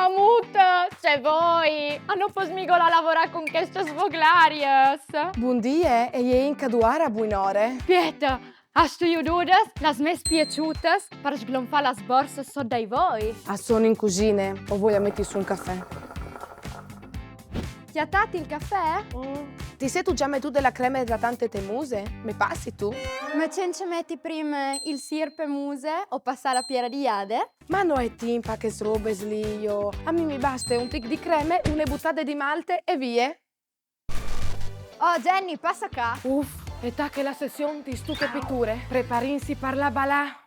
Mamut, c'è voi! Hanno posmigola a lavorare con queste svoglarias. Bun dia e je in caduara buinore. Pieta, hast du dudas, las mes piaciutas, per sglonfare las borse so dai voi? Sono in cucine, o voglio metti su un caffè? Chiatati il caffè? Ti sei tu già mettuto della crema idratante temuse? Me passi tu? Ma ci metti prima il sirpe muse o passare la piera di jade? Ma no è timpa che robe slio. A me mi basta un tic di creme, une buttate di malte e via. Oh Jenny, passa qua. Uff, e ta che la sessione di stuche pitture. Preparinsi per la balà.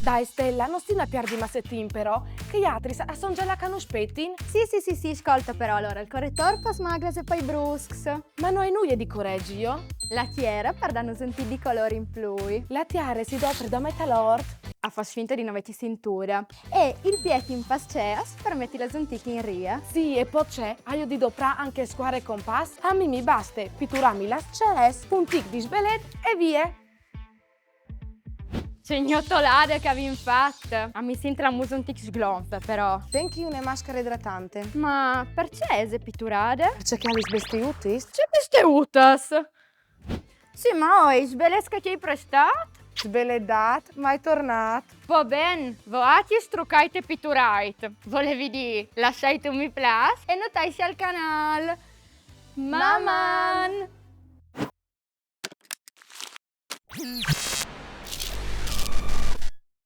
Dai Stella, non stina piar di massettin però, che gli altri son già la canuspettin. Sì, ascolta però allora, il correttor pas magras e poi bruscs. Ma no è nulla di correggi io? La tiera per danno sentire di colore in plui. La tiare si offre da metalord. A fa finta di non avere cintura. E il pieti in pasceas permetti la sentire in ria. Sì, e poi c'è, io di doprà anche square e compass. A me mi basta pitturarmi la chess, un tic di sbelet e via. Cignottolade che avevi fatto. A mi sente la musa un tic sglonfa però. Tenchi una maschera idratante. Ma perché è pitturade? Perché che hai svestiutis? C'è queste utas. Sì, ma oi, sbelesca che hai prestato? Sbeledat, mai tornat. Va ben, voati e struccate pitturite. Volevi dire, lasciate un mi piace e notaisi al canale. Maman!